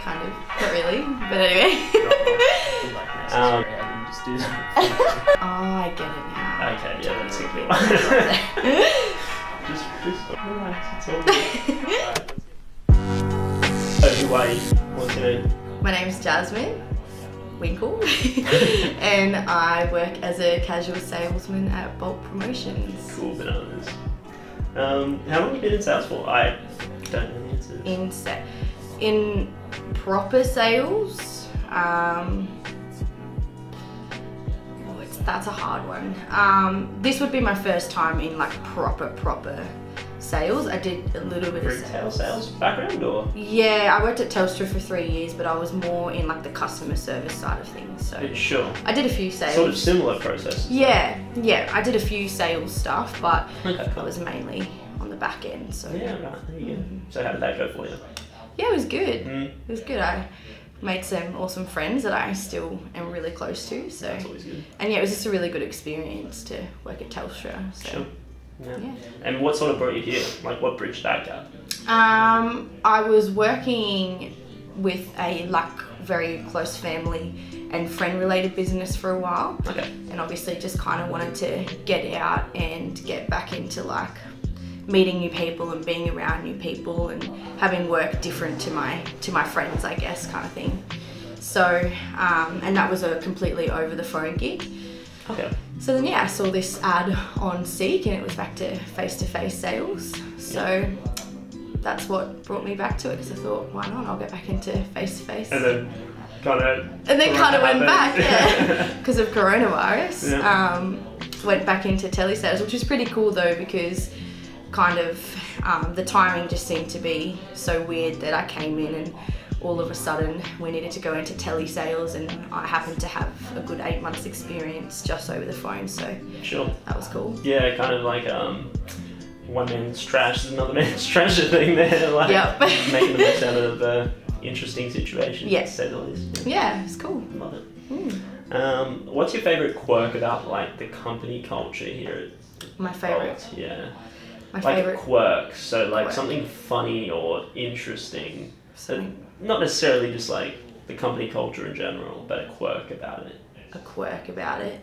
kind of, not really, but anyway. Just do that. Oh, I get it now. Okay, yeah, that's a good one. just relax, it's all good. So who are you? What's your name? My name's Jasmin, Winkle, and I work as a casual salesman at Bulk Promotions. Cool bananas. How long have you been in sales for? I don't know the answer. In proper sales, that's a hard one. This would be my first time in like proper sales. I did a little bit of retail sales background, or? Yeah, I worked at Telstra for 3 years, but I was more in like the customer service side of things. So sure. I did a few sales. Sort of similar processes. Yeah, I did a few sales stuff, but okay, cool. I was mainly on the back end. So yeah, right. There you go. So how did that go for you? Yeah, it was good. It was good. I made some awesome friends that I still am really close to. So that's always good. And yeah, it was just a really good experience to work at Telstra. So. Sure. Yeah. Yeah. And what sort of brought you here? Like, what bridged that gap? I was working with a very close family and friend related business for a while. Okay. And obviously just kind of wanted to get out and get back into like meeting new people and being around new people and having work different to my friends, I guess, kind of thing. So, and that was a completely over the phone gig. Okay. So then yeah, I saw this ad on Seek and it was back to face-to-face sales. So that's what brought me back to it, because I thought, why not? I'll get back into face-to-face. And then kind of went back, yeah, because of coronavirus. Yeah. Went back into telesales, which was pretty cool though, because kind of the timing just seemed to be so weird that I came in and all of a sudden we needed to go into telesales, and I happened to have a good 8 months experience just over the phone, so sure, that was cool. Yeah, kind of like one man's trash is another man's treasure thing there, like making the most out of interesting situations, to say the least. Yeah, it's cool. Love it. What's your favourite quirk about like the company culture here at My favourite? Yeah. My like favourite quirk, so like something funny or interesting. So not necessarily just like the company culture in general, but a quirk about it. A quirk about it?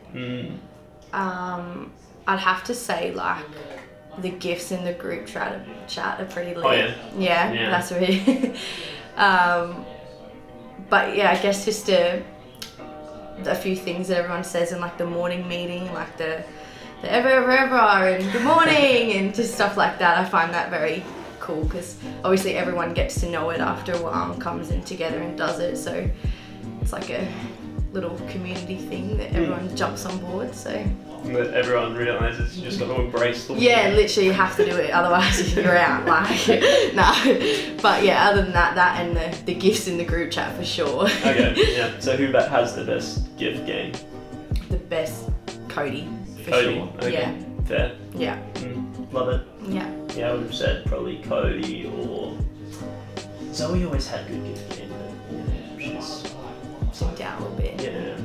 I'd have to say like the gifs in the group chat are pretty lit. Oh yeah? Yeah, that's really... but yeah, I guess just a few things that everyone says in like the morning meeting, like the ever and good morning and just stuff like that. I find that very cool, because obviously everyone gets to know it after a while and comes in together and does it, so it's like a little community thing that everyone jumps on board. So that everyone realises you just got to embrace the literally you have to do it, otherwise you're out, like no. But yeah, other than that and the gifts in the group chat for sure. Okay, yeah. So who has the best gift game? The best, Cody. Cody, sure. okay. Yeah. Fair. Yeah. Love it. Yeah. Yeah, I would have said probably Cody, or Zoe always had good gift game, but she's slowed down a little bit. Yeah.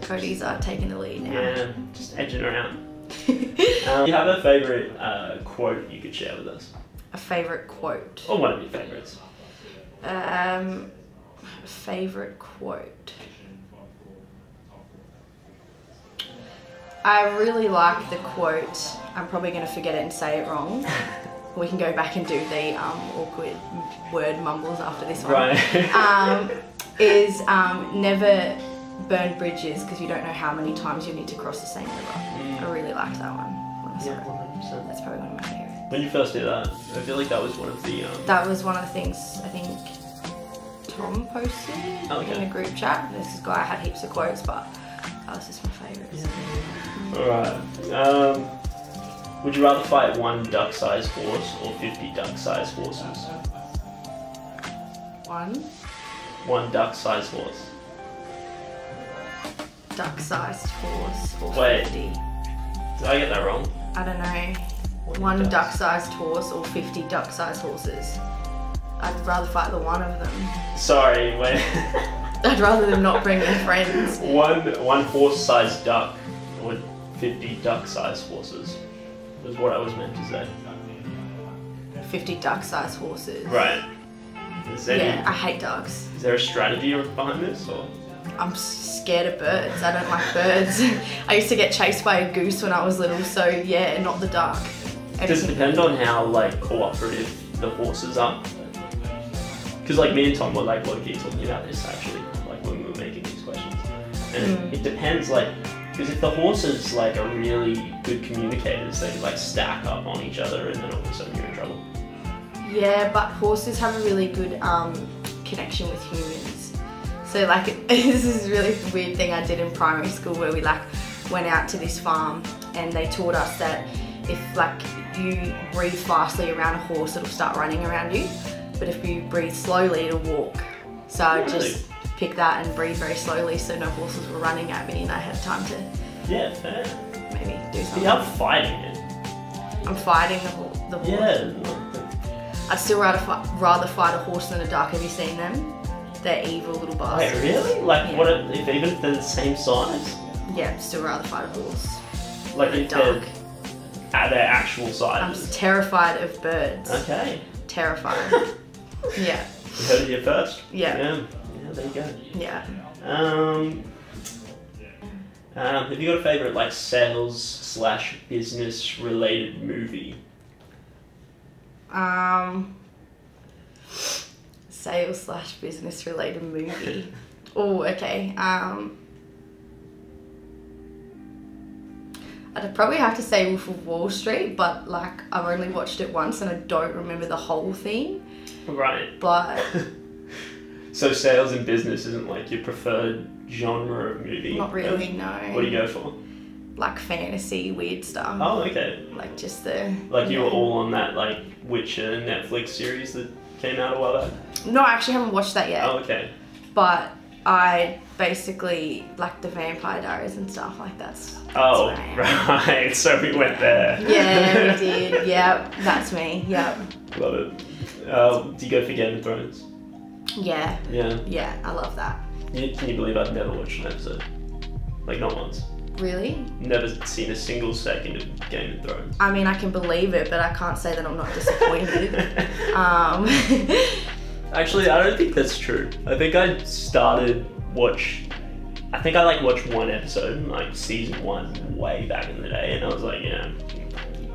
Cody's taking the lead now. Yeah, just edging around. Do you have a favourite quote you could share with us? A favourite quote? Or one of your favourites? Favourite quote. I really like the quote, I'm probably going to forget it and say it wrong. We can go back and do the awkward word mumbles after this one. Right. Is never burn bridges, because you don't know how many times you need to cross the same river. I really liked that one when I saw it. 100%. That's probably one of my favourites. When you first did that, I feel like that was one of the... That was one of the things I think Tom posted in the group chat. This guy had heaps of quotes, but that was just my favourites. Alright. Would you rather fight one duck-sized horse or 50 duck-sized horses? One duck-sized horse. Duck-sized horse or Wait. 50? Did I get that wrong? I don't know. One duck-sized horse or 50 duck-sized horses? I'd rather fight the one of them. Sorry, wait. I'd rather them not bring their friends. One horse-sized duck or 50 duck-sized horses was what I was meant to say. 50 duck-sized horses. Right. Yeah, I hate dogs. Is there a strategy behind this, or? I'm scared of birds. I don't like birds. I used to get chased by a goose when I was little, so yeah, not the dark. Does it depend on how like cooperative the horses are? Because like me and Tom were like low-key talking about this actually, like when we were making these questions. And it depends, like, because if the horses like are really good communicators, they could like stack up on each other and then all of a sudden you're in trouble. Yeah, but horses have a really good connection with humans. So like, this is a really weird thing I did in primary school where we like went out to this farm and they taught us that if like you breathe fastly around a horse, it'll start running around you. But if you breathe slowly, it'll walk. So I just pick that and breathe very slowly so no horses were running at me and I had time to fair. maybe do something. You're fighting it. I'm fighting the horse. Yeah. I'd still rather fight a horse than a duck. Have you seen them? They're evil little bastards. Wait, really? Like, what if even if they're the same size? Yeah, I'd still rather fight a horse. Like if they're at their actual size. I'm terrified of birds. Okay. Terrified. Yeah. You heard it here first. Yeah. Yeah, there you go. Yeah. Have you got a favourite like sales/business related movie? Sales/business related movie. Oh, okay. I'd probably have to say Wolf of Wall Street, but like I've only watched it once and I don't remember the whole thing. Right. But so sales and business isn't like your preferred genre of movie? Not really, no. What do you go for? Like fantasy, weird stuff. Oh, okay. Like just the... Like you were all on that like Witcher Netflix series that came out a while back? No, I actually haven't watched that yet. Oh, okay. But I basically like the Vampire Diaries and stuff like that's oh, right. So we went there. Yeah, we did. Yeah, that's me. Yeah. Love it. Do you go for Game of Thrones? Yeah. Yeah. Yeah, I love that. Can you believe I've never watched an episode? Like, not once. Really? Never seen a single second of Game of Thrones. I mean, I can believe it, but I can't say that I'm not disappointed. Actually, I don't think that's true. I think I watched one episode, like season 1, way back in the day, and I was like, yeah.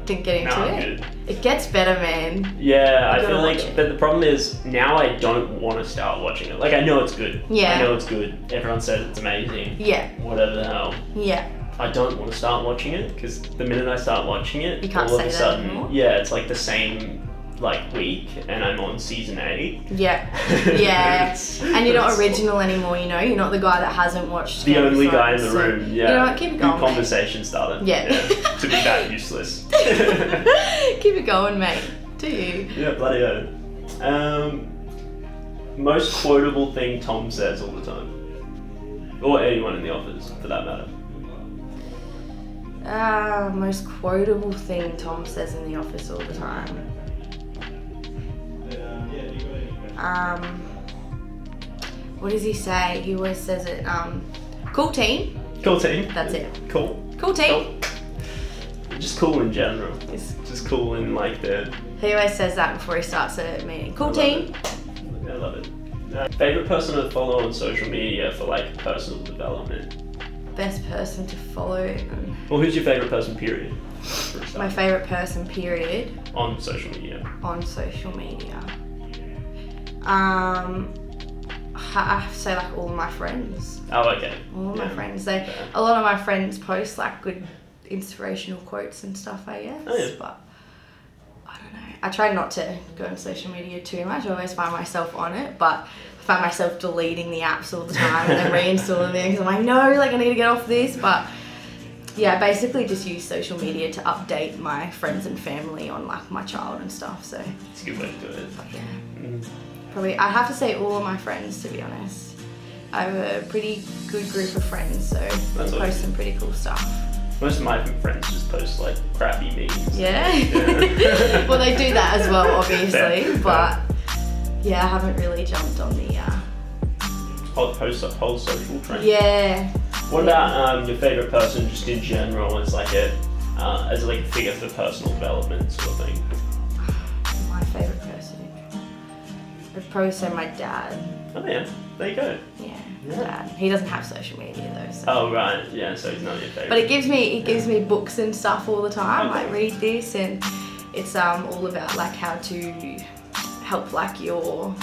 Didn't get into it. Good. It gets better, man. Yeah, I feel like, but the problem is now I don't want to start watching it. Like I know it's good. Yeah. I know it's good. Everyone says it's amazing. Yeah. Whatever the hell. Yeah. I don't want to start watching it because the minute I start watching it, you can't all of say a that sudden, anymore. yeah, it's like the same like week, and I'm on season 8. Yeah. Yeah. And you're not original anymore. You know, you're not the guy that hasn't watched. The only guy in the room. Yeah. You know what? Keep it going. Good conversation starter. Yeah. To be that useless. Keep it going, mate. Do you? Yeah, bloody hell. Most quotable thing Tom says all the time, or anyone in the office for that matter. Most quotable thing Tom says in the office all the time. What does he say? He always says it. Cool team. Cool team. That's it. Cool. Cool team. Cool. Just cool in general. Just cool in like the... He always says that before he starts a meeting. Cool team. I love it. Favorite person to follow on social media for like personal development? Best person to follow. Well, who's your favorite person, period? My favorite person, period. On social media. On social media. I have to say like all of my friends. Oh, okay. All of my friends. A lot of my friends post like good inspirational quotes and stuff, I guess. Oh, yeah. But I don't know. I try not to go on social media too much. I always find myself on it, but I find myself deleting the apps all the time and then reinstalling them because I'm like, no, like I need to get off this. But yeah, I basically just use social media to update my friends and family on like my child and stuff. So it's a good way to do it. But yeah. Probably, I have to say all of my friends, to be honest. I have a pretty good group of friends, so they post some pretty cool stuff. Most of my friends just post like crappy memes. Yeah? Well, they do that as well, obviously, but yeah, I haven't really jumped on the whole social trend. Yeah. What about your favourite person just in general as like a figure for personal development sort of thing? My favourite person. It'd probably say my dad. Oh yeah, there you go. Yeah, Yeah. dad. He doesn't have social media though. So. Oh right, yeah. So he's not your favorite. But it gives me books and stuff all the time. Okay. Like read this, and it's all about like how to help like your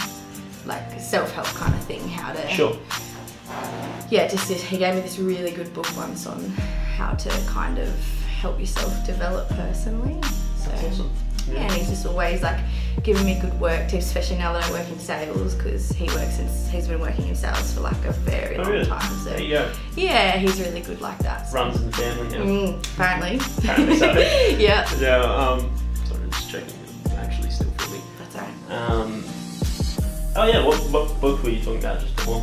like self-help kind of thing. How to Sure. Yeah, he gave me this really good book once on how to kind of help yourself develop personally. So That's awesome. yeah, and he's just always like giving me good work tips, especially now that I work in sales, because he's been working in sales for like a very long time. So There you go. yeah, he's really good like that. So. Runs in the family now. Apparently. Apparently so. Yeah. Yeah. Sorry, I'm just checking. I'm actually still filming. That's alright. Oh yeah. What book were you talking about just before?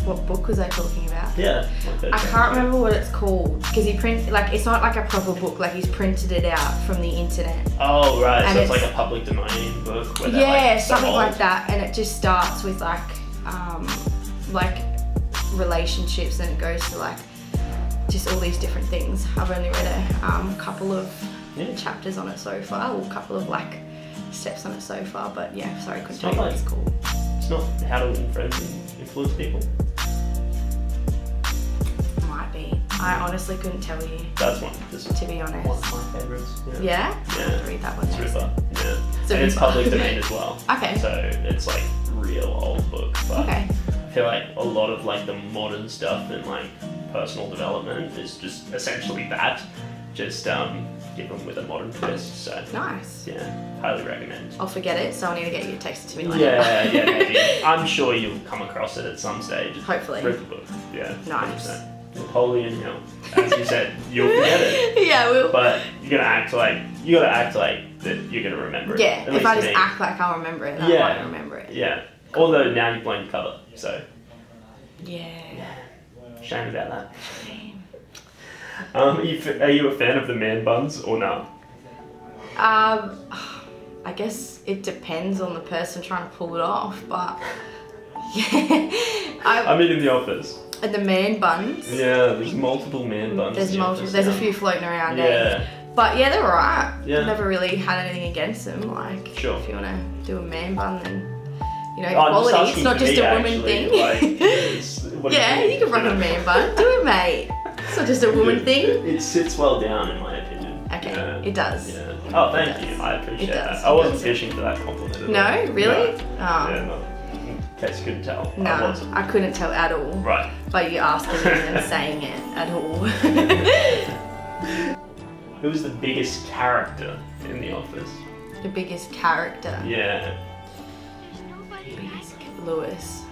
What book was I talking about? Yeah. I can't remember what it's called because it's not like a proper book, like he's printed it out from the internet. Oh right, And so it's like a public domain book. Where Yeah, like, something old. like that, and it just starts with like relationships, and it goes to like just all these different things. I've only read a couple of chapters on it so far, or a couple of like steps on it so far, but yeah, sorry, I couldn't tell you what it's called. It's not How to Win Friends and Influence People. Might be. I honestly couldn't tell you. That's one. Just To be honest. one of my favourites. Yeah? Yeah. Read that one It's next. Ripper. Yeah. So and it's Ripper. public domain as well. Okay. So it's like real old book, but Okay. I feel like a lot of like the modern stuff and like personal development is just essentially that, just given with a modern twist. So Nice. yeah, highly recommend. I'll forget it, so I need to get you to text it to me later. Yeah, maybe. I'm sure you'll come across it at some stage. Hopefully. Ripper book. Yeah. Nice. 100%. Napoleon Hill. As you said, you'll forget it. Yeah, we'll. But you gotta act like that you're gonna remember it. Yeah, At if least I just me. act like I'll remember it, then Yeah. I won't remember it. Yeah. Although now you've blown the cover, so Yeah. shame about that. Are you a fan of the man buns or no? I guess it depends on the person trying to pull it off, but yeah. I mean, in the office. And the man buns. Yeah, there's multiple man buns. There's in the multiple. office There's a now. few floating around. Yeah. But yeah, they're alright. Yeah. Never really had anything against them. Like, Sure. if you want to do a man bun, then you know, I'm just equality. asking It's not for just me, a woman actually, thing. Like, what do Yeah, think? you can rock a man bun. Do it, mate. It's not just a woman thing. It sits well down, in my opinion. Okay, Yeah. it does. Yeah. Oh, thank It you. does. I appreciate It does. that. I wasn't It does. fishing for that compliment at all. No, really? No. Oh. Yeah, no. In case you couldn't tell. I No, wasn't. I couldn't tell at all. Right. By you asking me and saying it at all. Who was the biggest character in The Office? The biggest character. Yeah. Lewis.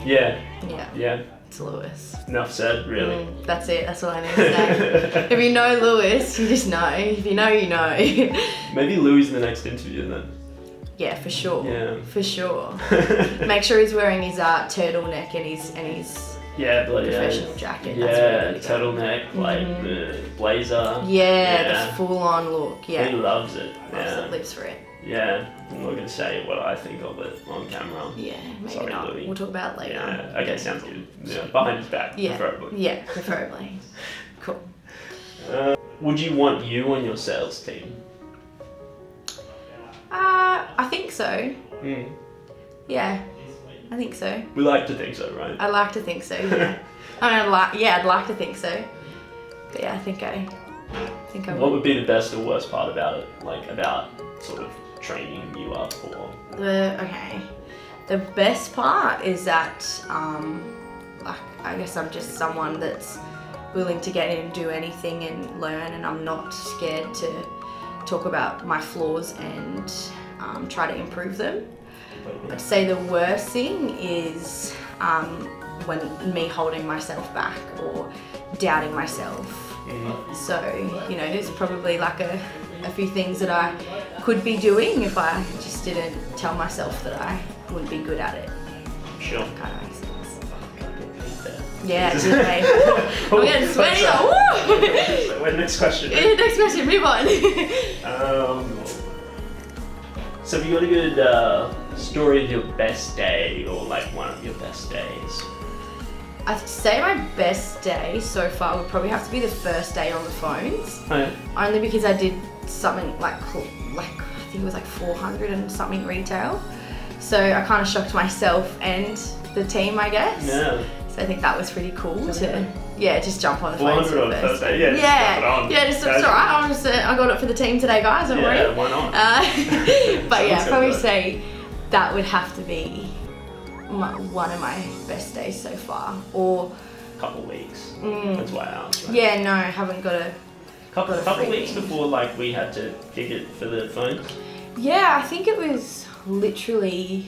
Yeah. Yeah, Yeah. it's Lewis. Enough said, really. That's it. That's all I need to say. If you know Lewis, you just know. If you know, you know. Maybe Louis in the next interview then. Yeah, for sure. Yeah. For sure. Make sure he's wearing his turtleneck and his Yeah, bloody professional jacket. Yeah, That's really good. turtleneck, like the blazer. Yeah, the full-on look. He Yeah, loves it. loves Yeah. it, lives for it. Yeah. I'm not gonna say what I think of it on camera. Yeah, maybe Sorry, not. Louis. We'll talk about it later. Yeah. Okay, sounds good. Yeah. Behind his back, Yeah. preferably. Yeah, preferably. Cool. Would you want you on your sales team? I think so. Hmm. Yeah, I think so. We like to think so, right? I'd like to think so. Yeah. I mean, I'd like to think so. But yeah, I think I What would. would be the best or worst part about it? Like about sort of training you up or The best part is that like I guess I'm just someone that's willing to get in and do anything and learn, and I'm not scared to talk about my flaws and try to improve them. I'd say the worst thing is when me holding myself back or doubting myself. So, you know, there's probably like a few things that I could be doing if I just didn't tell myself that I wouldn't be good at it. Sure. That kind of makes sense. Yeah, it did, mate. I'm Oh, getting sweaty. that's Woo! Wait, next question. Yeah, next question, move on. So have you got a good story of your best day or like one of your best days? I'd say my best day so far would probably have to be the first day on the phones. Oh, yeah. Only because I did something like I think it was like 400 and something retail. So I kind of shocked myself and the team, I guess. Yeah. So I think that was pretty cool to, just jump on the phone. 400 on the first day, It's alright. I got it for the team today, guys. Don't worry. Yeah, why not? But yeah, I'd probably say that would have to be one of my best days so far. Or couple weeks. That's why I asked. Right? Yeah, no, I haven't got a couple weeks before like we had to pick it for the phones. Yeah, I think it was literally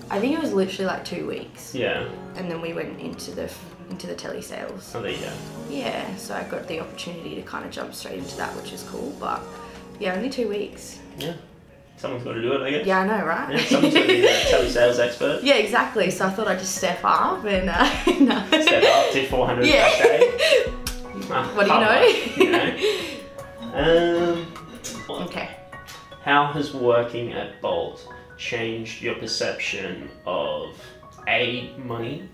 like 2 weeks. Yeah. And then we went into the telesales. Oh, there you go. Yeah, so I got the opportunity to kind of jump straight into that, which is cool. But yeah, only 2 weeks. Yeah. Someone's got to do it, I guess. Yeah, I know, right? Yeah, someone's got to be the telesales expert. Yeah, exactly. So I thought I'd just step up and no. Step up to 400 yeah. a day. What do you know? Okay. How has working at Bolt changed your perception of A, money,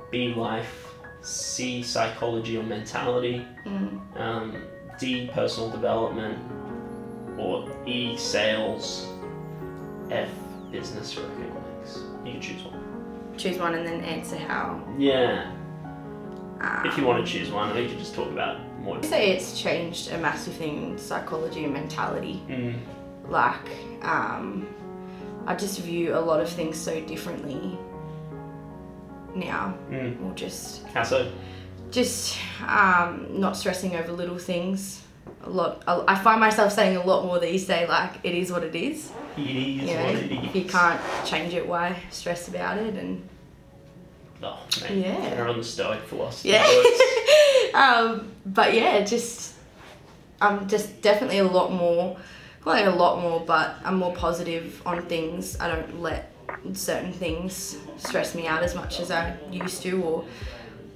B, life, C, psychology or mentality, D, personal development, or E, sales, F, business or economics? You can choose one. Choose one and then answer how. Yeah. If you want to choose one, or you can just talk about more. I'd say it's changed a massive thing in psychology and mentality. Like, I just view a lot of things so differently now. Or just... How so? Just not stressing over little things. I find myself saying a lot more these days, like, it is what it is. It is what it is. If you can't change it, why stress about it? And oh, man. Yeah. They're on the Stoic philosophy. Yeah. But yeah, I'm just definitely a lot more, but I'm more positive on things. I don't let certain things stress me out as much as I used to, or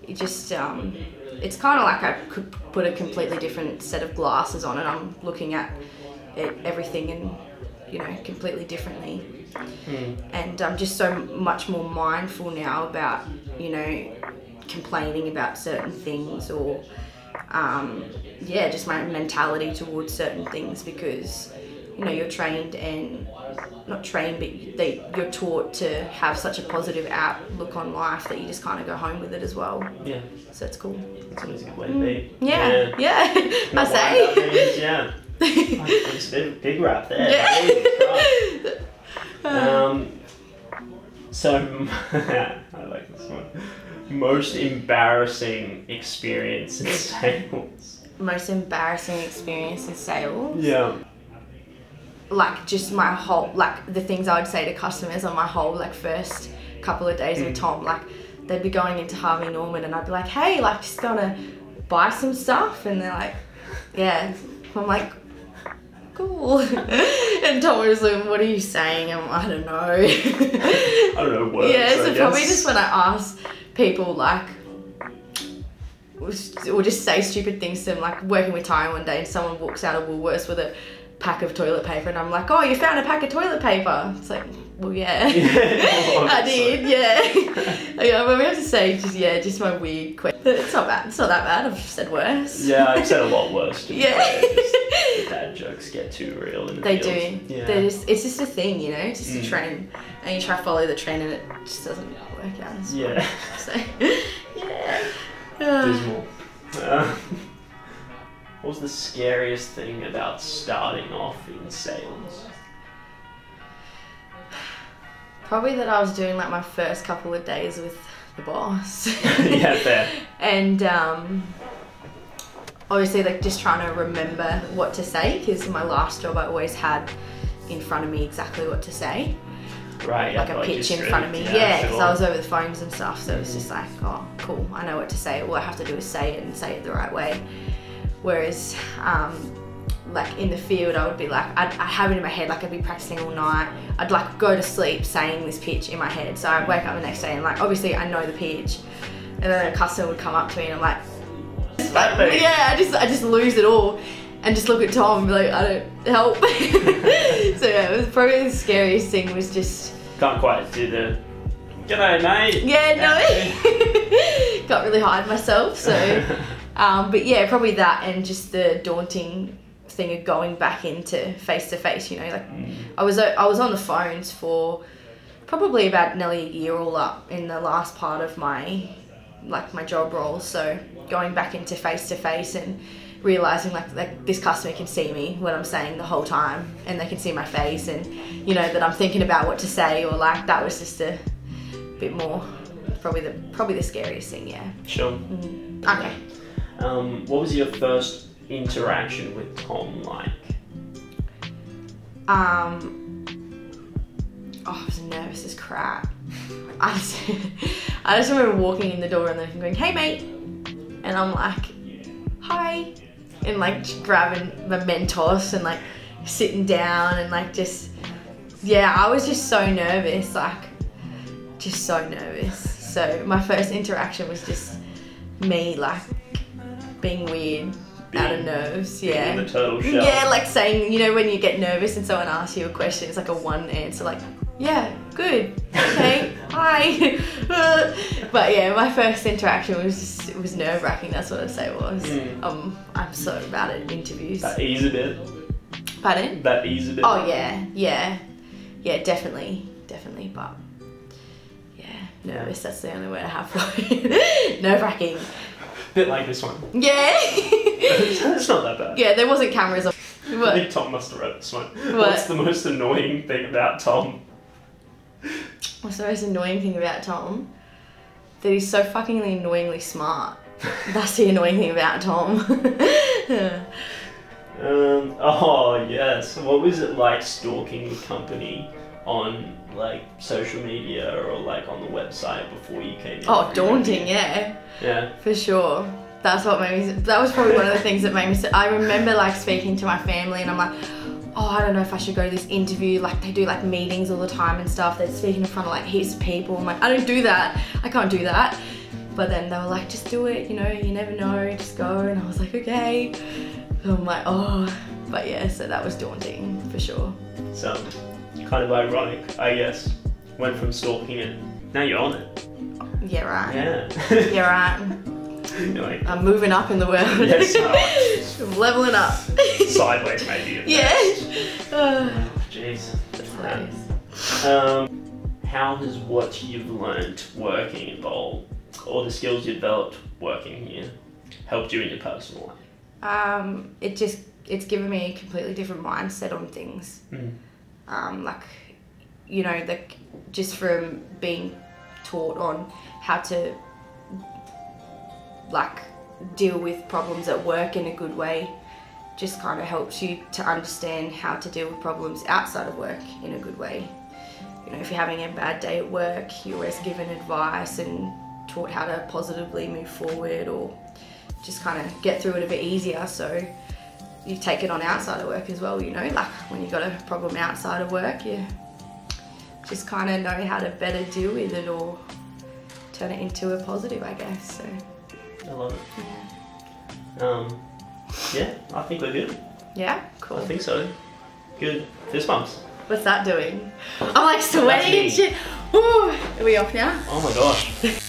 it just, it's kind of like I could put a completely different set of glasses on and I'm looking at everything and, completely differently. And I'm just so much more mindful now about, complaining about certain things or, just my mentality towards certain things because, you're trained and, not trained, but you're taught to have such a positive outlook on life that you just kind of go home with it as well. Yeah. So it's cool. It's always a good way to be. Yeah. I say. Yeah. It's a bit of a big wrap there. Yeah. So, I like this one. Most embarrassing experience in sales. Most embarrassing experience in sales? Yeah. Like just my whole, like the things I would say to customers on my whole like first couple of days with Tom, like they'd be going into Harvey Norman and I'd be like, hey, like just gonna buy some stuff, and they're like, yeah. I'm like, cool. And Tom was like, what are you saying? I'm like, I don't know. I don't know words. Yeah, so probably just when I ask people like, or just say stupid things to them, like working with Ty one day and someone walks out of Woolworths with a pack of toilet paper and I'm like, oh, you found a pack of toilet paper? It's like, well, yeah. I did, yeah. But we have to say, just my weird question. It's not bad. It's not that bad. I've said worse. Yeah, I've said a lot worse. Yeah. The dad jokes get too real in the They field. do. Yeah. It's just a thing, it's just a trend. And you try to follow the trend and it just doesn't work out as well. Yeah. So, yeah. Dismal. What was the scariest thing about starting off in sales? Probably that I was doing like my first couple of days with the boss. Yeah, fair. And obviously like just trying to remember what to say, because in my last job I always had in front of me exactly what to say. Right, like a pitch in front of me. Yeah, because I was over the phones and stuff, so it was just like, oh, cool, I know what to say. All I have to do is say it and say it the right way. Whereas, like in the field, I would be like, I'd have it in my head, like I'd be practicing all night. I'd like go to sleep saying this pitch in my head. So I'd wake up the next day and like, obviously I know the pitch. And then a customer would come up to me and I'm like, yeah, I just lose it all. And just look at Tom and be like, I don't help. So yeah, it was probably the scariest thing was just... Can't quite do the, g'day mate. Yeah, no. Can't really hide myself, so... but yeah, probably that and just the daunting thing of going back into face to face. You know, like I was on the phones for probably about nearly a year all up in the last part of my job role. So going back into face to face and realizing like this customer can see me what I'm saying the whole time, and they can see my face, and you know that I'm thinking about what to say, or like that was just a bit more probably the scariest thing. Yeah. Sure. Okay. What was your first interaction with Tom like? I was nervous as crap. I just remember walking in the door and then going, "Hey mate," and I'm like, "Hi," and like grabbing my Mentos and like sitting down and like just, yeah, I was just so nervous, like just so nervous. So my first interaction was just me like being weird, out of nerves, yeah. In the turtle shell. Yeah, like saying, you know, when you get nervous and someone asks you a question, it's like a one answer, like, yeah, good, okay, hi. But yeah, my first interaction was just, it was nerve wracking, that's what I'd say it was. I'm so bad at interviews. That ease a bit. Pardon? That ease a bit. Oh yeah, definitely, but yeah, nervous, that's the only word I have for it. Nerve wracking. Bit like this one. Yeah. It's not that bad. Yeah, there wasn't cameras on. I think Tom must have read this one. What's the most annoying thing about Tom? What's the most annoying thing about Tom? That he's so fucking annoyingly smart. That's the annoying thing about Tom. Oh yes. What was it like stalking the company on like social media or like on the website before you came in? Oh, daunting, yeah. Yeah. For sure. That's what made me, that was probably one of the things that made me, I remember like speaking to my family and I'm like, oh, I don't know if I should go to this interview. Like they do like meetings all the time and stuff. They're speaking in front of like heaps of people. I'm like, I don't do that. I can't do that. But then they were like, just do it, you know, you never know, just go. And I was like, okay. So I'm like, oh, but yeah, so that was daunting for sure. So, kind of ironic, I guess. Went from stalking it, now you're on it. Yeah, right. Yeah. Yeah, right. You're like, I'm moving up in the world. yes, I'm leveling up. sideways maybe. Yeah. Jeez. That's hilarious. How has what you've learned working involved, or the skills you developed working here, helped you in your personal life? It's given me a completely different mindset on things. Like, you know, like just from being taught on how to like deal with problems at work in a good way, just kind of helps you to understand how to deal with problems outside of work in a good way. You know, if you're having a bad day at work, you're always given advice and taught how to positively move forward or just kind of get through it a bit easier. So you take it on outside of work as well, you know, like when you've got a problem outside of work, you just kind of know how to better deal with it or turn it into a positive, I guess. So I love it. yeah. Yeah, I think we're good. Yeah, cool. I think so. Good. Fist bumps. What's that doing? I'm like sweating and shit. Ooh, are we off now? Oh my gosh.